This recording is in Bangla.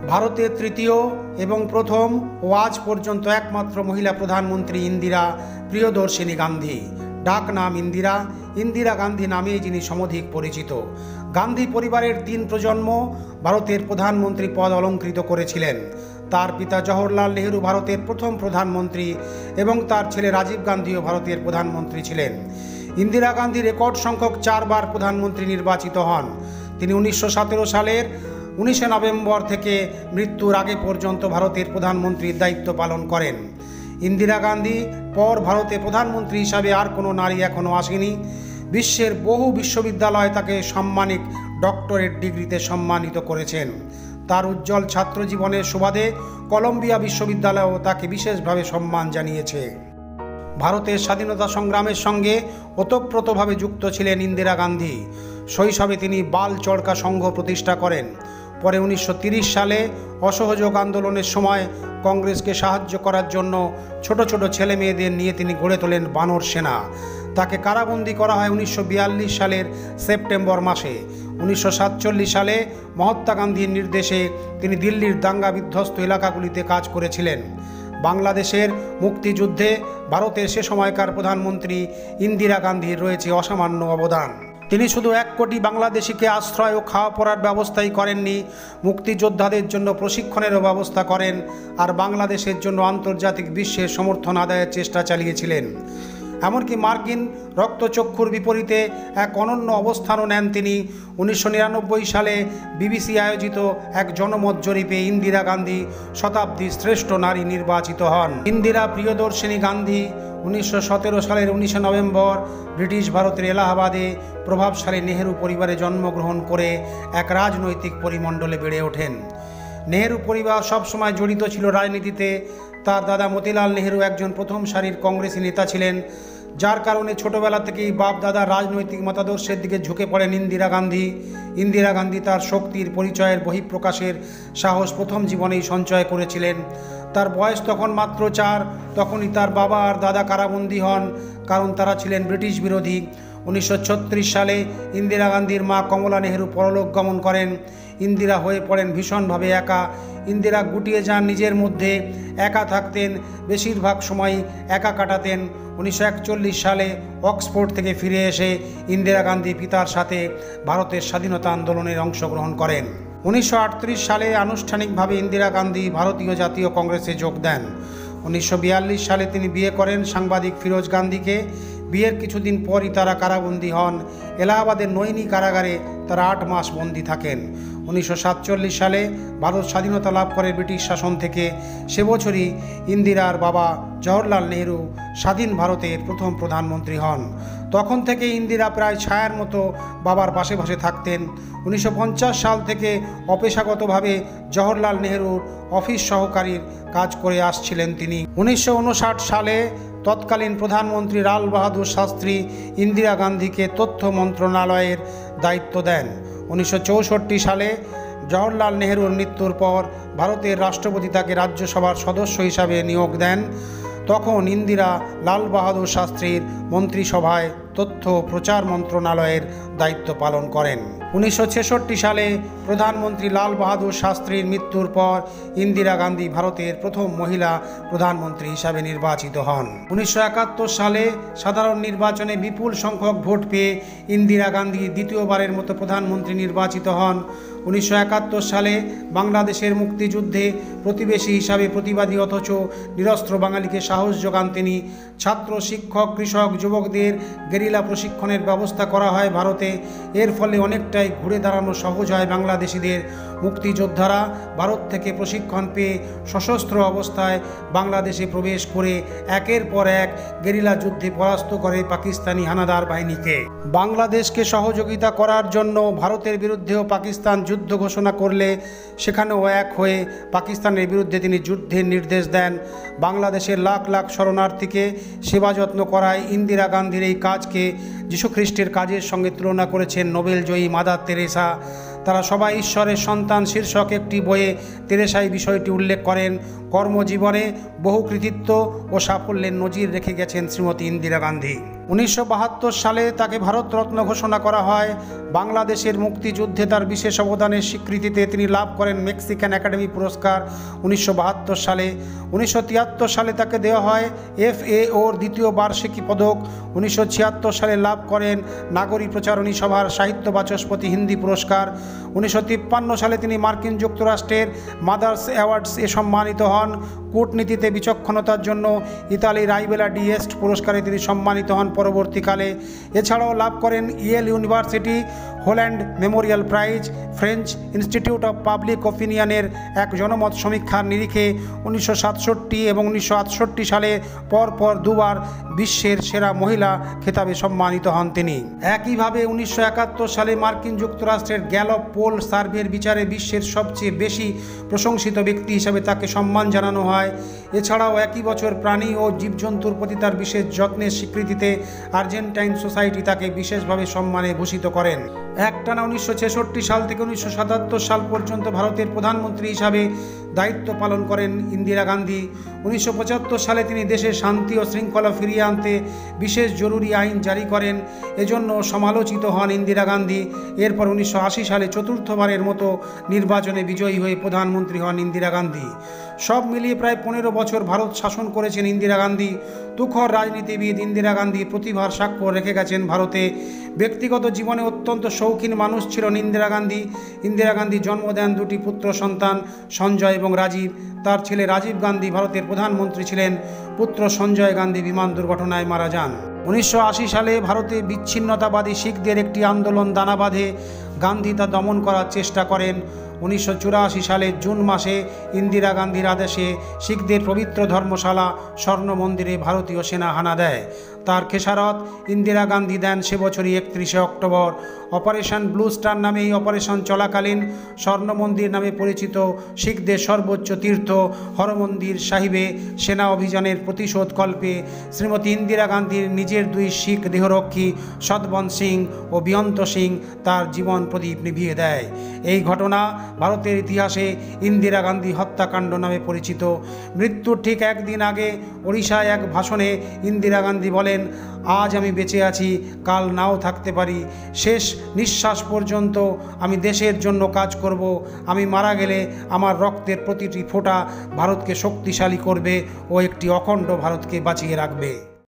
ভারতের তৃতীয় এবং প্রথম ও আজ পর্যন্ত একমাত্র মহিলা প্রধানমন্ত্রী ইন্দিরা প্রিয়দর্শিনী গান্ধী। ডাক নাম ইন্দিরা, ইন্দিরা গান্ধী নামেই যিনি সমধিক পরিচিত। গান্ধী পরিবারের 3 প্রজন্ম ভারতের প্রধানমন্ত্রী পদ অলঙ্কৃত করেছিলেন। তার পিতা জওহরলাল নেহরু ভারতের প্রথম প্রধানমন্ত্রী এবং তার ছেলে রাজীব গান্ধীও ভারতের প্রধানমন্ত্রী ছিলেন। ইন্দিরা গান্ধী রেকর্ড সংখ্যক 4 বার প্রধানমন্ত্রী নির্বাচিত হন। তিনি 1917 সালের 19 নভেম্বর থেকে মৃত্যুর আগে পর্যন্ত ভারতের প্রধানমন্ত্রীর দায়িত্ব পালন করেন। ইন্দিরা গান্ধী পর ভারতে প্রধানমন্ত্রী হিসাবে আর কোনো নারী এখনও আসেনি। বিশ্বের বহু বিশ্ববিদ্যালয় তাকে সাম্মানিক ডক্টরেট ডিগ্রিতে সম্মানিত করেছেন। তার উজ্জ্বল ছাত্র জীবনের সুবাদে কলম্বিয়া বিশ্ববিদ্যালয়ও তাকে বিশেষভাবে সম্মান জানিয়েছে। ভারতের স্বাধীনতা সংগ্রামের সঙ্গে ওতপ্রোতভাবে যুক্ত ছিলেন ইন্দিরা গান্ধী। শৈশবে তিনি বাল চরকা সংঘ প্রতিষ্ঠা করেন। পরে 1930 সালে অসহযোগ আন্দোলনের সময় কংগ্রেসকে সাহায্য করার জন্য ছোট ছোট ছেলে মেয়েদের নিয়ে তিনি গড়ে তোলেন বানর সেনা। তাকে কারাবন্দী করা হয় 1942 সালের সেপ্টেম্বর মাসে। 1947 সালে মহাত্মা গান্ধীর নির্দেশে তিনি দিল্লির দাঙ্গা বিধ্বস্ত এলাকাগুলিতে কাজ করেছিলেন। বাংলাদেশের মুক্তিযুদ্ধে ভারতের সে সময়কার প্রধানমন্ত্রী ইন্দিরা গান্ধীর রয়েছে অসামান্য অবদান। তিনি শুধু 1 কোটি বাংলাদেশিকে আশ্রয় ও খাওয়া পড়ার ব্যবস্থাই করেননি, মুক্তিযোদ্ধাদের জন্য প্রশিক্ষণেরও ব্যবস্থা করেন আর বাংলাদেশের জন্য আন্তর্জাতিক বিশ্বের সমর্থন আদায়ের চেষ্টা চালিয়েছিলেন। এমনকি মার্কিন রক্তচক্ষুর বিপরীতে এক অনন্য অবস্থানও নেন তিনি। 1999 সালে বিবিসি আয়োজিত এক জনমত জরিপে ইন্দিরা গান্ধী শতাব্দীর শ্রেষ্ঠ নারী নির্বাচিত হন। ইন্দিরা প্রিয়দর্শিনী গান্ধী 1917 সালের 19 নভেম্বর ব্রিটিশ ভারতের এলাহাবাদে প্রভাবশালী নেহেরু পরিবারে জন্মগ্রহণ করে এক রাজনৈতিক পরিমণ্ডলে বেড়ে ওঠেন। নেহেরু পরিবার সবসময় জড়িত ছিল রাজনীতিতে। তার দাদা মতিলাল নেহেরু একজন প্রথম সারির কংগ্রেসী নেতা ছিলেন, যার কারণে ছোটবেলা থেকেই বাপ দাদার রাজনৈতিক মতাদর্শের দিকে ঝুঁকে পড়েন ইন্দিরা গান্ধী। ইন্দিরা গান্ধী তার শক্তির পরিচয়ের বহিঃপ্রকাশের সাহস প্রথম জীবনেই সঞ্চয় করেছিলেন। তার বয়স তখন মাত্র 4। তখনই তার বাবা আর দাদা কারাবন্দী হন, কারণ তারা ছিলেন ব্রিটিশ বিরোধী। 1936 সালে ইন্দিরা গান্ধীর মা কমলা নেহেরু পরলোক গমন করেন। ইন্দিরা হয়ে পড়েন ভীষণভাবে একা। ইন্দিরা গুটিয়ে যান নিজের মধ্যে, একা থাকতেন, বেশিরভাগ সময়ই একা কাটাতেন। 1941 সালে অক্সফোর্ড থেকে ফিরে এসে ইন্দিরা গান্ধী পিতার সাথে ভারতের স্বাধীনতা আন্দোলনের অংশগ্রহণ করেন। 1938 সালে আনুষ্ঠানিকভাবে ইন্দিরা গান্ধী ভারতীয় জাতীয় কংগ্রেসে যোগ দেন। 1942 সালে তিনি বিয়ে করেন সাংবাদিক ফিরোজ গান্ধীকে। বিয়ের কিছুদিন পরই তারা কারাবন্দী হন। এলাহাবাদের নৈনী কারাগারে তারা 8 মাস বন্দী থাকেন। 1947 সালে ভারত স্বাধীনতা লাভ করে ব্রিটিশ শাসন থেকে। সে বছরই ইন্দিরার বাবা জওহরলাল নেহরু স্বাধীন ভারতের প্রথম প্রধানমন্ত্রী হন। তখন থেকে ইন্দিরা প্রায় ছায়ার মতো বাবার পাশে পাশে থাকতেন। 1950 সাল থেকে অপেশাগতভাবে জওহরলাল নেহরুর অফিস সহকারীর কাজ করে আসছিলেন তিনি। 1959 সালে তৎকালীন প্রধানমন্ত্রী লাল বাহাদুর শাস্ত্রী ইন্দিরা গান্ধীকে তথ্য মন্ত্রণালয়ের দায়িত্ব দেন। 1964 সালে জওহরলাল নেহরুর মৃত্যুর পর ভারতের রাষ্ট্রপতি তাকে রাজ্যসভার সদস্য হিসাবে নিয়োগ দেন। তখন ইন্দিরা লাল বাহাদুর শাস্ত্রীর মন্ত্রিসভায় তথ্য প্রচার মন্ত্রণালয়ের দায়িত্ব পালন করেন। 1966 সালে প্রধানমন্ত্রী লাল বাহাদুর শাস্ত্রীর মৃত্যুর পর ইন্দিরা গান্ধী ভারতের প্রথম মহিলা প্রধানমন্ত্রী হিসাবে নির্বাচিত হন। 1971 সালে সাধারণ নির্বাচনে বিপুল সংখ্যক ভোট পেয়ে ইন্দিরা গান্ধী দ্বিতীয়বারের মতো প্রধানমন্ত্রী নির্বাচিত হন। 1971 সালে বাংলাদেশের মুক্তিযুদ্ধে প্রতিবেশী হিসাবে প্রতিবাদী অথচ নিরস্ত্র বাঙালিকে সাহস যোগান তিনি। ছাত্র, শিক্ষক, কৃষক, যুবকদের গেরিলা প্রশিক্ষণের ব্যবস্থা করা হয় ভারতে। এর ফলে অনেকটাই ঘুরে দাঁড়ানো সহজ হয় বাংলাদেশিদের। মুক্তিযোদ্ধারা ভারত থেকে প্রশিক্ষণ পেয়ে সশস্ত্র অবস্থায় বাংলাদেশে প্রবেশ করে একের পর এক গেরিলা যুদ্ধে পরাস্ত করে পাকিস্তানি হানাদার বাহিনীকে। বাংলাদেশকে সহযোগিতা করার জন্য ভারতের বিরুদ্ধেও পাকিস্তান যুদ্ধ ঘোষণা করলে সেখানেও এক হয়ে পাকিস্তানের বিরুদ্ধে তিনি যুদ্ধের নির্দেশ দেন। বাংলাদেশের লাখ লাখ শরণার্থীকে সেবা যত্ন করায় ইন্দিরা গান্ধীর এই কাজকে যীশুখ্রিস্টের কাজের সঙ্গে তুলনা করেছেন নোবেলজয়ী মাদার তেরেসা। তারা সবাই ঈশ্বরের সন্তান শীর্ষক একটি বইয়ে তেরেসা এই বিষয়টি উল্লেখ করেন। কর্মজীবনে বহু কৃতিত্ব ও সাফল্যের নজির রেখে গেছেন শ্রীমতী ইন্দিরা গান্ধী। 1972 সালে তাকে ভারতরত্ন ঘোষণা করা হয়। বাংলাদেশের মুক্তিযুদ্ধে তার বিশেষ অবদানের স্বীকৃতিতে তিনি লাভ করেন মেক্সিকান একাডেমি পুরস্কার 1972 সালে। 1973 সালে তাকে দেওয়া হয় FAOর দ্বিতীয় বার্ষিকী পদক। 1976 সালে লাভ করেন নাগরিক প্রচারণী সভার সাহিত্য বাচস্পতি হিন্দি পুরস্কার। 1953 সালে তিনি মার্কিন যুক্তরাষ্ট্রের মাদার্স অ্যাওয়ার্ডস-এ সম্মানিত হন। কূটনীতিতে বিচক্ষণতার জন্য ইতালির আইবেলা ডিএস্ট পুরস্কারে তিনি সম্মানিত হন পরবর্তীকালে। এছাড়াও লাভ করেন Yale university Howland memorial prize. French institute of public ওপিনিয়নের এক জনমত সমীক্ষার নিরিখে 1967 এবং 1968 সালে পরপর দুবার বিশ্বের সেরা মহিলা খেতাবে সম্মানিত হন তিনি। একইভাবে 1971 সালে মার্কিন যুক্তরাষ্ট্রের গ্যালপ পোল সার্ভের বিচারে বিশ্বের সবচেয়ে বেশি প্রশংসিত ব্যক্তি হিসেবে তাকে সম্মান জানানো হয়। এছাড়াও একই বছর প্রাণী ও জীবজন্তুর প্রতি তার বিশেষ যত্নের স্বীকৃতিতে আর্জেন্টাইন সোসাইটি তাকে বিশেষভাবে সম্মানে ভূষিত করেন। একটানা 1966 সাল থেকে 1977 সাল পর্যন্ত ভারতের প্রধানমন্ত্রী হিসাবে দায়িত্ব পালন করেন ইন্দিরা গান্ধী। 1975 সালে তিনি দেশে শান্তি ও শৃঙ্খলা ফিরিয়ে আনতে বিশেষ জরুরি আইন জারি করেন। এজন্য সমালোচিত হন ইন্দিরা গান্ধী। এরপর 1980 সালে চতুর্থবারের মতো নির্বাচনে বিজয়ী হয়ে প্রধানমন্ত্রী হন ইন্দিরা গান্ধী। সব মিলিয়ে প্রায় 15 বছর ভারত শাসন করেছেন ইন্দিরা গান্ধী। তুখর রাজনীতিবিদ ইন্দিরা গান্ধী প্রতিভার স্বাক্ষর রেখে গেছেন ভারতে। ব্যক্তিগত জীবনে অত্যন্ত শৌখিন মানুষ ছিলেন ইন্দিরা গান্ধী। ইন্দিরা গান্ধী জন্ম দেন দুটি পুত্র সন্তান সঞ্জয় এবং রাজীব। তার ছেলে রাজীব গান্ধী ভারতের প্রধানমন্ত্রী ছিলেন। পুত্র সঞ্জয় গান্ধী বিমান দুর্ঘটনায় মারা যান। 1980 সালে ভারতে বিচ্ছিন্নতাবাদী শিখদের একটি আন্দোলন দানা বাঁধে। গান্ধী তা দমন করার চেষ্টা করেন। 1984 সালের জুন মাসে ইন্দিরা গান্ধীর আদেশে শিখদের পবিত্র ধর্মশালা স্বর্ণ মন্দিরে ভারতীয় সেনা হানা দেয়। তার খেসারত ইন্দিরা গান্ধী দেন সে বছরই 31 অক্টোবর। অপারেশন ব্লু স্টার নামে এই অপারেশন চলাকালীন স্বর্ণ মন্দির নামে পরিচিত শিখদের সর্বোচ্চ তীর্থ হরমন্দির সাহিবে সেনা অভিযানের প্রতিশোধ কল্পে শ্রীমতী ইন্দিরা গান্ধীর নিজের দুই শিখ দেহরক্ষী সতবন্ত সিং ও বিয়ন্ত সিং তার জীবন প্রদীপ নিভিয়ে দেয়। এই ঘটনা ভারতের ইতিহাসে ইন্দিরা গান্ধী হত্যাকাণ্ড নামে পরিচিত। মৃত্যুর ঠিক একদিন আগে ওড়িশায় এক ভাষণে ইন্দিরা গান্ধী বলেন, আজ আমি বেঁচে আছি, কাল নাও থাকতে পারি। শেষ নিঃশ্বাস পর্যন্ত আমি দেশের জন্য কাজ করব। আমি মারা গেলে আমার রক্তের প্রতিটি ফোঁটা ভারতকে শক্তিশালী করবে ও একটি অখণ্ড ভারতকে বাঁচিয়ে রাখবে।